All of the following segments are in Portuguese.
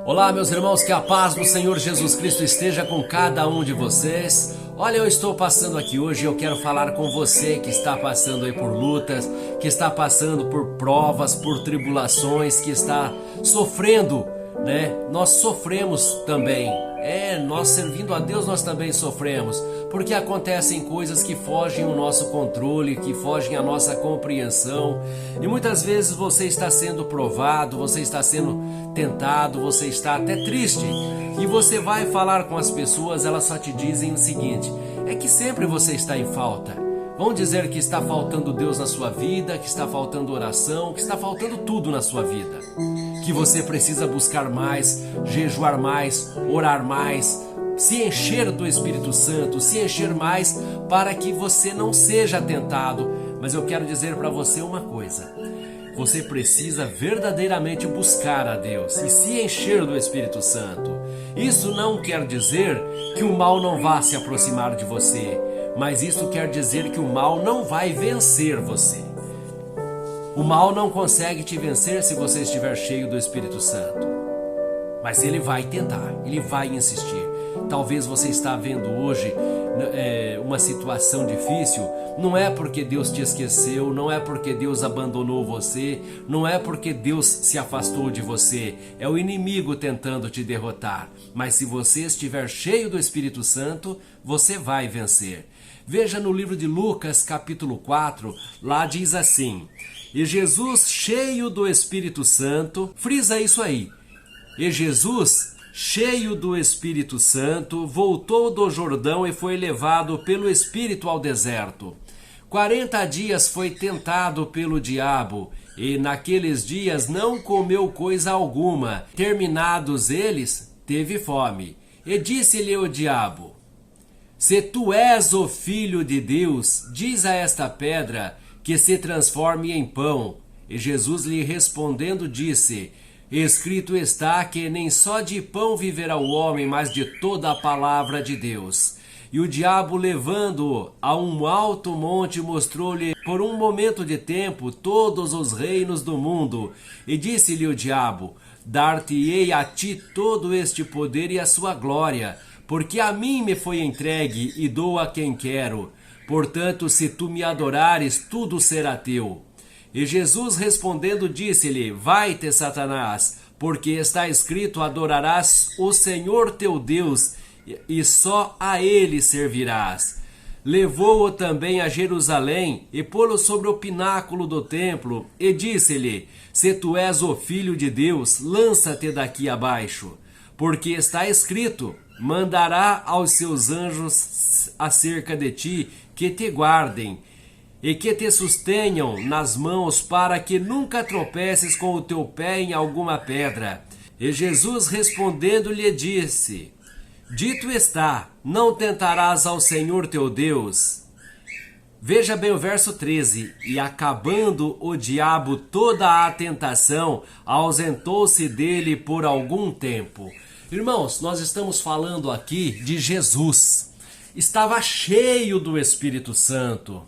Olá, meus irmãos, que a paz do Senhor Jesus Cristo esteja com cada um de vocês. Olha, eu estou passando aqui hoje e eu quero falar com você que está passando aí por lutas, que está passando por provas, por tribulações, que está sofrendo, né? Nós sofremos também. Nós servindo a Deus nós também sofremos, porque acontecem coisas que fogem ao nosso controle, que fogem à nossa compreensão, e muitas vezes você está sendo provado, você está sendo tentado, você está até triste, e você vai falar com as pessoas, elas só te dizem o seguinte: é que sempre você está em falta. Vão dizer que está faltando Deus na sua vida, que está faltando oração, que está faltando tudo na sua vida. Que você precisa buscar mais, jejuar mais, orar mais, se encher do Espírito Santo, se encher mais para que você não seja tentado. Mas eu quero dizer para você uma coisa: você precisa verdadeiramente buscar a Deus e se encher do Espírito Santo. Isso não quer dizer que o mal não vá se aproximar de você, mas isso quer dizer que o mal não vai vencer você. O mal não consegue te vencer se você estiver cheio do Espírito Santo. Mas ele vai tentar, ele vai insistir. Talvez você está vendo hoje uma situação difícil. Não é porque Deus te esqueceu, não é porque Deus abandonou você, não é porque Deus se afastou de você. É o inimigo tentando te derrotar. Mas se você estiver cheio do Espírito Santo, você vai vencer. Veja no livro de Lucas, capítulo 4, lá diz assim: e Jesus, cheio do Espírito Santo, frisa isso aí, e Jesus, cheio do Espírito Santo, voltou do Jordão e foi levado pelo Espírito ao deserto. 40 dias foi tentado pelo diabo, e naqueles dias não comeu coisa alguma. Terminados eles, teve fome. E disse-lhe o diabo: se tu és o Filho de Deus, diz a esta pedra que se transforme em pão. E Jesus lhe respondendo disse: escrito está que nem só de pão viverá o homem, mas de toda a palavra de Deus. E o diabo, levando-o a um alto monte, mostrou-lhe por um momento de tempo todos os reinos do mundo. E disse-lhe o diabo: dar-te-ei a ti todo este poder e a sua glória, porque a mim me foi entregue e dou a quem quero. Portanto, se tu me adorares, tudo será teu. E Jesus respondendo disse-lhe: vai-te, Satanás, porque está escrito: adorarás o Senhor teu Deus, e só a ele servirás. Levou-o também a Jerusalém, e pô-lo sobre o pináculo do templo, e disse-lhe: se tu és o Filho de Deus, lança-te daqui abaixo, porque está escrito: mandará aos seus anjos acerca de ti, que te guardem, e que te sustenham nas mãos, para que nunca tropeces com o teu pé em alguma pedra. E Jesus respondendo lhe disse: dito está, não tentarás ao Senhor teu Deus. Veja bem o verso 13. E acabando o diabo toda a tentação, ausentou-se dele por algum tempo. Irmãos, nós estamos falando aqui de Jesus. Estava cheio do Espírito Santo.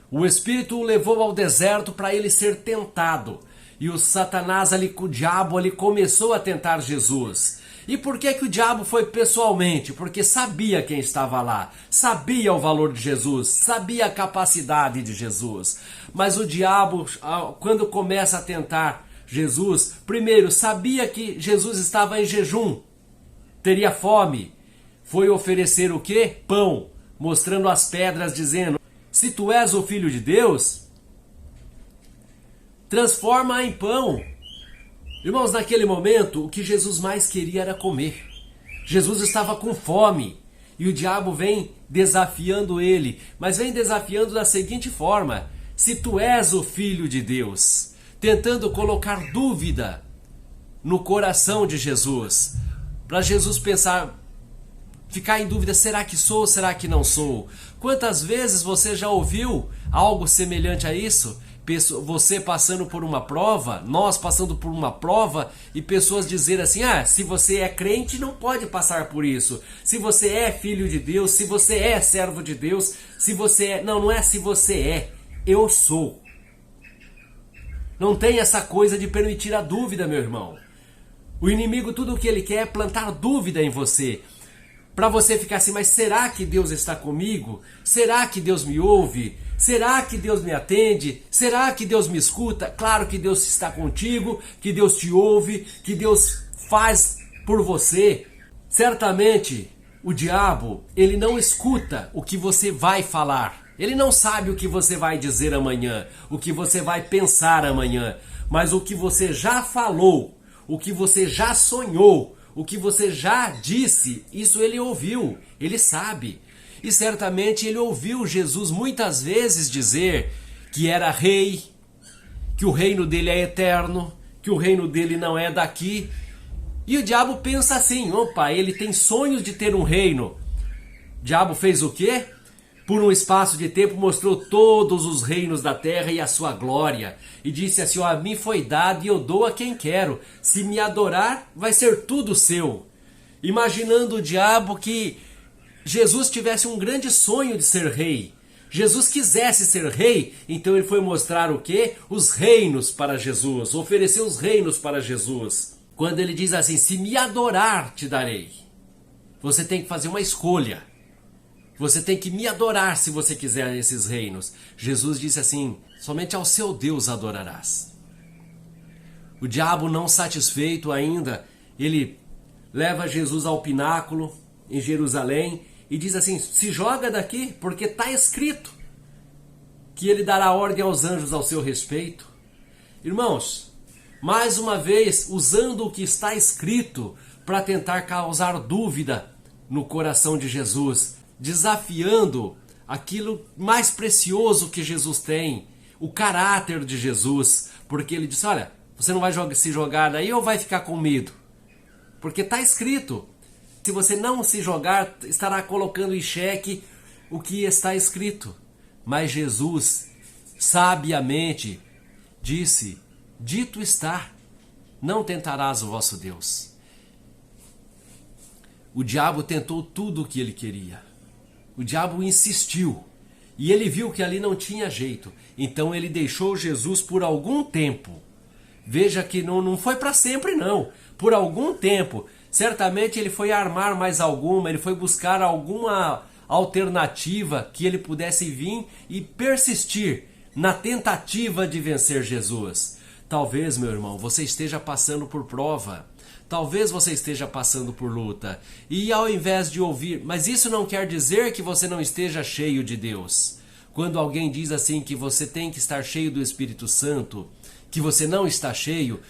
O Espírito o levou ao deserto para ele ser tentado. E o Satanás ali, o diabo ali, começou a tentar Jesus. E por que o diabo foi pessoalmente? Porque sabia quem estava lá, sabia o valor de Jesus, sabia a capacidade de Jesus. Mas o diabo, quando começa a tentar Jesus, primeiro sabia que Jesus estava em jejum, teria fome. Foi oferecer o quê? Pão, mostrando as pedras, dizendo: se tu és o Filho de Deus, transforma em pão. Irmãos, naquele momento, o que Jesus mais queria era comer. Jesus estava com fome. E o diabo vem desafiando ele. Mas vem desafiando da seguinte forma: se tu és o Filho de Deus. Tentando colocar dúvida no coração de Jesus. Para Jesus pensar, ficar em dúvida: será que sou ou será que não sou? Quantas vezes você já ouviu algo semelhante a isso? Você passando por uma prova, nós passando por uma prova, e pessoas dizer assim: se você é crente não pode passar por isso. Se você é filho de Deus, se você é servo de Deus, se você é... Não é se você é, eu sou. Não tem essa coisa de permitir a dúvida, meu irmão. O inimigo, tudo o que ele quer é plantar dúvida em você, para você ficar assim, mas será que Deus está comigo? Será que Deus me ouve? Será que Deus me atende? Será que Deus me escuta? Claro que Deus está contigo, que Deus te ouve, que Deus faz por você. Certamente, o diabo, ele não escuta o que você vai falar. Ele não sabe o que você vai dizer amanhã, o que você vai pensar amanhã, mas o que você já falou, o que você já sonhou, o que você já disse, isso ele ouviu, ele sabe. E certamente ele ouviu Jesus muitas vezes dizer que era rei, que o reino dele é eterno, que o reino dele não é daqui. E o diabo pensa assim, opa, ele tem sonhos de ter um reino. O diabo fez o quê? Por um espaço de tempo mostrou todos os reinos da terra e a sua glória. E disse assim, ó, a mim foi dado e eu dou a quem quero. Se me adorar, vai ser tudo seu. Imaginando o diabo que Jesus tivesse um grande sonho de ser rei. Jesus quisesse ser rei, então ele foi mostrar o quê? Os reinos para Jesus, ofereceu os reinos para Jesus. Quando ele diz assim, se me adorar, te darei. Você tem que fazer uma escolha. Você tem que me adorar se você quiser esses reinos. Jesus disse assim, somente ao seu Deus adorarás. O diabo, não satisfeito ainda, ele leva Jesus ao pináculo em Jerusalém e diz assim, se joga daqui, porque está escrito que ele dará ordem aos anjos ao seu respeito. Irmãos, mais uma vez, usando o que está escrito para tentar causar dúvida no coração de Jesus, desafiando aquilo mais precioso que Jesus tem, o caráter de Jesus, porque ele disse, olha, você não vai se jogar daí ou vai ficar com medo? Porque está escrito, se você não se jogar, estará colocando em xeque o que está escrito. Mas Jesus, sabiamente, disse, dito está, não tentarás o vosso Deus. O diabo tentou tudo o que ele queria. O diabo insistiu e ele viu que ali não tinha jeito. Então ele deixou Jesus por algum tempo. Veja que não foi para sempre não. Por algum tempo. Certamente ele foi armar mais alguma, ele foi buscar alguma alternativa que ele pudesse vir e persistir na tentativa de vencer Jesus. Talvez, meu irmão, você esteja passando por prova. Talvez você esteja passando por luta. E ao invés de ouvir, mas isso não quer dizer que você não esteja cheio de Deus. Quando alguém diz assim que você tem que estar cheio do Espírito Santo, que você não está cheio,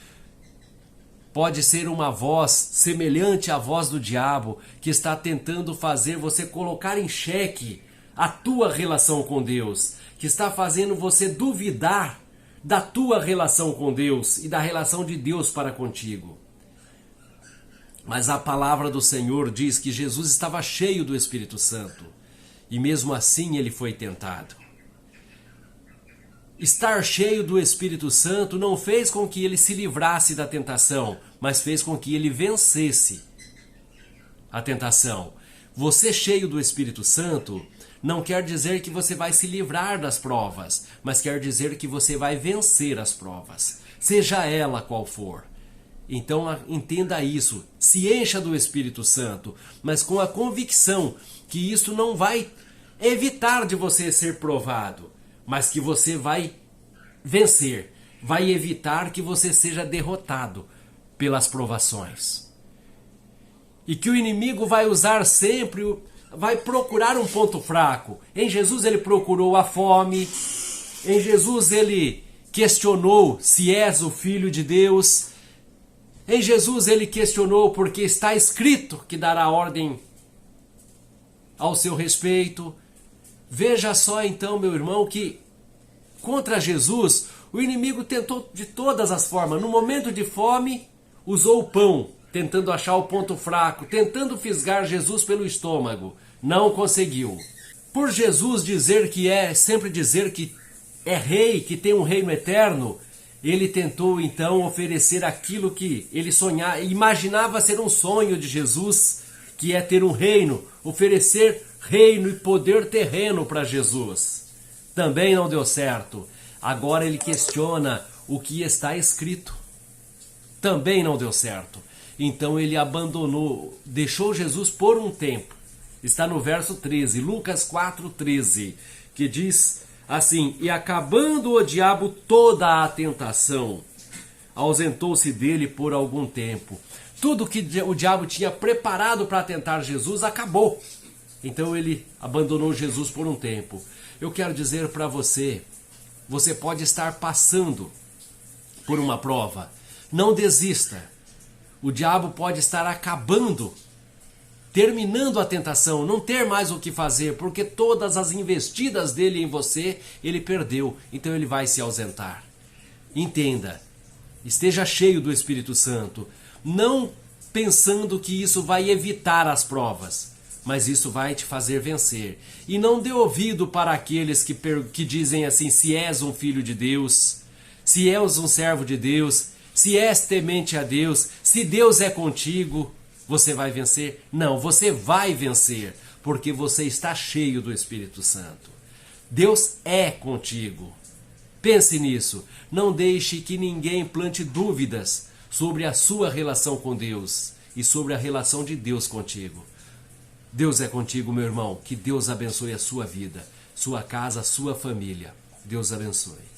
pode ser uma voz semelhante à voz do diabo que está tentando fazer você colocar em xeque a tua relação com Deus, que está fazendo você duvidar da tua relação com Deus e da relação de Deus para contigo. Mas a palavra do Senhor diz que Jesus estava cheio do Espírito Santo e mesmo assim ele foi tentado. Estar cheio do Espírito Santo não fez com que ele se livrasse da tentação, mas fez com que ele vencesse a tentação. Você cheio do Espírito Santo não quer dizer que você vai se livrar das provas, mas quer dizer que você vai vencer as provas, seja ela qual for. Então entenda isso, se encha do Espírito Santo, mas com a convicção que isso não vai evitar de você ser provado, mas que você vai vencer, vai evitar que você seja derrotado pelas provações. E que o inimigo vai usar sempre, vai procurar um ponto fraco. Em Jesus ele procurou a fome, em Jesus ele questionou se és o Filho de Deus. Em Jesus ele questionou porque está escrito que dará ordem ao seu respeito. Veja só então, meu irmão, que contra Jesus o inimigo tentou de todas as formas. No momento de fome, usou o pão, tentando achar o ponto fraco, tentando fisgar Jesus pelo estômago. Não conseguiu. Por Jesus sempre dizer que é rei, que tem um reino eterno, ele tentou então oferecer aquilo que ele sonhava, imaginava ser um sonho de Jesus, que é ter um reino, oferecer reino e poder terreno para Jesus. Também não deu certo. Agora ele questiona o que está escrito. Também não deu certo. Então ele abandonou, deixou Jesus por um tempo. Está no verso 13, Lucas 4:13, que diz assim: e acabando o diabo toda a tentação, ausentou-se dele por algum tempo. Tudo que o diabo tinha preparado para tentar Jesus acabou. Então ele abandonou Jesus por um tempo. Eu quero dizer para você, você pode estar passando por uma prova. Não desista. O diabo pode estar acabando, terminando a tentação, não ter mais o que fazer, porque todas as investidas dele em você, ele perdeu. Então ele vai se ausentar. Entenda, esteja cheio do Espírito Santo, não pensando que isso vai evitar as provas, mas isso vai te fazer vencer. E não dê ouvido para aqueles que dizem assim: se és um filho de Deus, se és um servo de Deus, se és temente a Deus, se Deus é contigo, você vai vencer. Não, você vai vencer, porque você está cheio do Espírito Santo. Deus é contigo. Pense nisso. Não deixe que ninguém plante dúvidas sobre a sua relação com Deus e sobre a relação de Deus contigo. Deus é contigo, meu irmão. Que Deus abençoe a sua vida, sua casa, sua família. Deus abençoe.